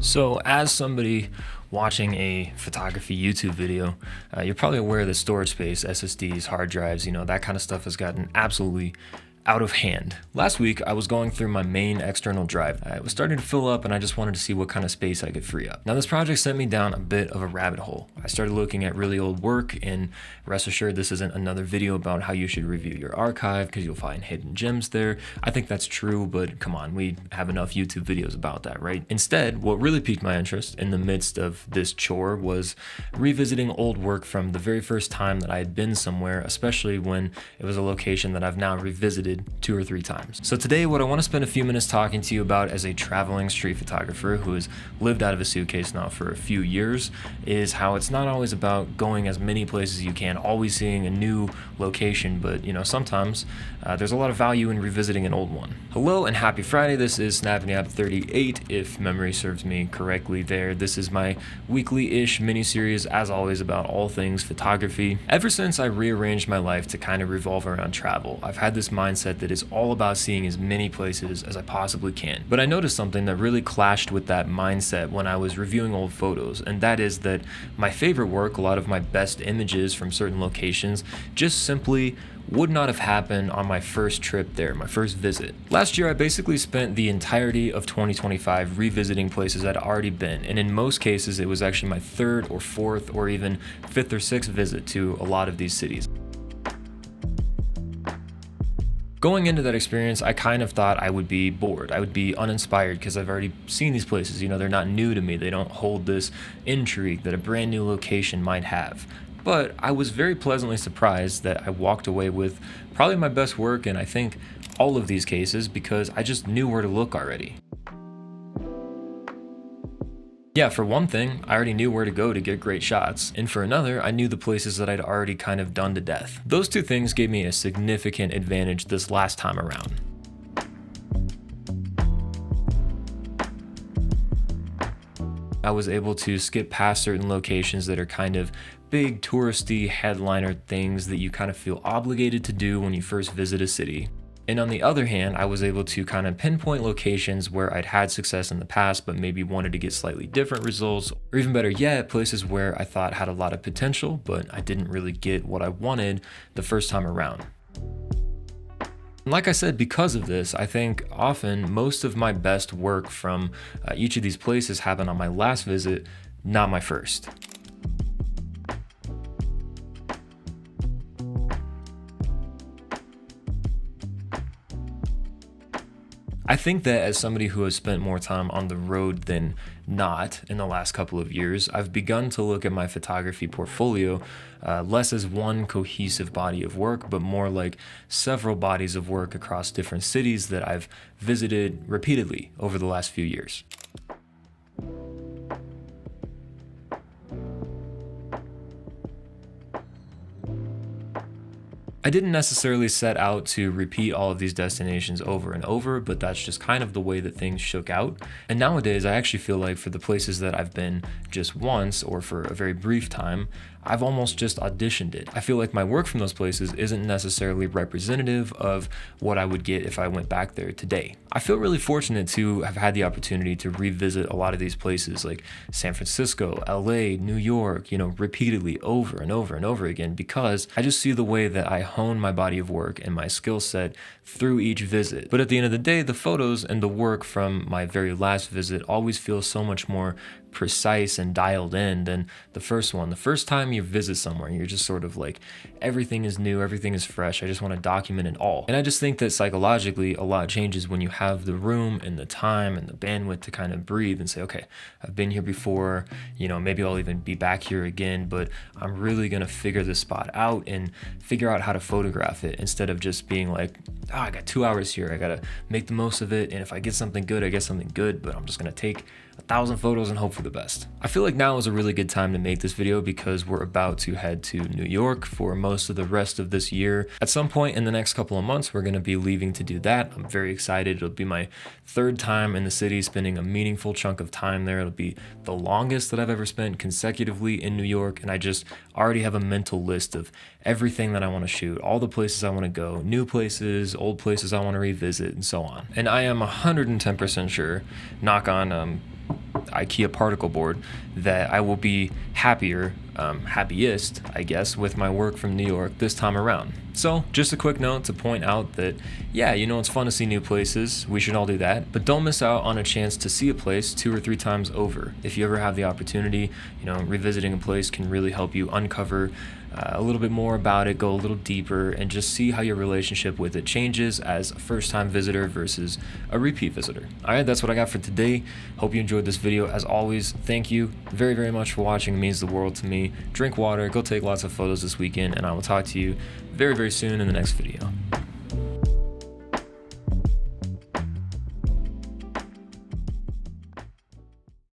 So as somebody watching a photography YouTube video, you're probably aware that storage space, SSDs, hard drives, that kind of stuff has gotten absolutely out of hand. Last week, I was going through my main external drive. It was starting to fill up and I just wanted to see what kind of space I could free up. Now this project sent me down a bit of a rabbit hole. I started looking at really old work, and rest assured this isn't another video about how you should review your archive because you'll find hidden gems there. I think that's true, but come on, we have enough YouTube videos about that, right? Instead, what really piqued my interest in the midst of this chore was revisiting old work from the very first time that I had been somewhere, especially when it was a location that I've now revisited 2 or 3 times. So today, what I want to spend a few minutes talking to you about as a traveling street photographer who has lived out of a suitcase now for a few years is how it's not always about going as many places as you can, always seeing a new location, but sometimes there's a lot of value in revisiting an old one. Hello and happy Friday. This is Snapping 38, if memory serves me correctly there. This is my weekly-ish mini-series, as always, about all things photography. Ever since I rearranged my life to kind of revolve around travel, I've had this mindset that is all about seeing as many places as I possibly can. But I noticed something that really clashed with that mindset when I was reviewing old photos, and that is that my favorite work, a lot of my best images from certain locations, just simply would not have happened on my first trip there, my first visit. Last year, I basically spent the entirety of 2025 revisiting places I'd already been, and in most cases, it was actually my 3rd or 4th or even 5th or 6th visit to a lot of these cities. Going into that experience, I kind of thought I would be bored. I would be uninspired because I've already seen these places. They're not new to me. They don't hold this intrigue that a brand new location might have. But I was very pleasantly surprised that I walked away with probably my best work in, I think, all of these cases because I just knew where to look already. Yeah, for one thing, I already knew where to go to get great shots, and for another, I knew the places that I'd already kind of done to death. Those 2 things gave me a significant advantage this last time around. I was able to skip past certain locations that are kind of big touristy headliner things that you kind of feel obligated to do when you first visit a city. And on the other hand, I was able to kind of pinpoint locations where I'd had success in the past, but maybe wanted to get slightly different results, or even better yet, places where I thought had a lot of potential, but I didn't really get what I wanted the first time around. And like I said, because of this, I think often most of my best work from each of these places happened on my last visit, not my first. I think that as somebody who has spent more time on the road than not in the last couple of years, I've begun to look at my photography portfolio less as one cohesive body of work, but more like several bodies of work across different cities that I've visited repeatedly over the last few years. I didn't necessarily set out to repeat all of these destinations over and over, but that's just kind of the way that things shook out. And nowadays, I actually feel like for the places that I've been just once or for a very brief time, I've almost just auditioned it. I feel like my work from those places isn't necessarily representative of what I would get if I went back there today. I feel really fortunate to have had the opportunity to revisit a lot of these places like San Francisco, LA, New York, repeatedly over and over and over again, because I just see the way that I hone my body of work and my skill set through each visit. But at the end of the day, the photos and the work from my very last visit always feel so much more precise and dialed in than the first one. The first time you visit somewhere, you're just sort of like, everything is new, everything is fresh, I just want to document it all. And I just think that psychologically, a lot changes when you have the room and the time and the bandwidth to kind of breathe and say, okay, I've been here before, maybe I'll even be back here again, but I'm really going to figure this spot out and figure out how to photograph it instead of just being like, I got 2 hours here, I got to make the most of it, and if I get something good, I get something good, but I'm just going to take 1,000 photos and hope for the best. I feel like now is a really good time to make this video because we're about to head to New York for most of the rest of this year. At some point in the next couple of months, we're going to be leaving to do that. I'm very excited. It'll be my 3rd time in the city, spending a meaningful chunk of time there. It'll be the longest that I've ever spent consecutively in New York, and I just already have a mental list of everything that I want to shoot, all the places I want to go, new places, old places I want to revisit, and so on. And I am 110% sure, knock on IKEA particle board, that I will be happiest, I guess, with my work from New York this time around. So just a quick note to point out that, yeah, it's fun to see new places. We should all do that, but don't miss out on a chance to see a place 2 or 3 times over. If you ever have the opportunity, revisiting a place can really help you uncover a little bit more about it, go a little deeper, and just see how your relationship with it changes as a first-time visitor versus a repeat visitor. All right, that's what I got for today. Hope you enjoyed this video. As always, thank you very, very much for watching. It means the world to me. Drink water, go take lots of photos this weekend, and I will talk to you very, very soon in the next video.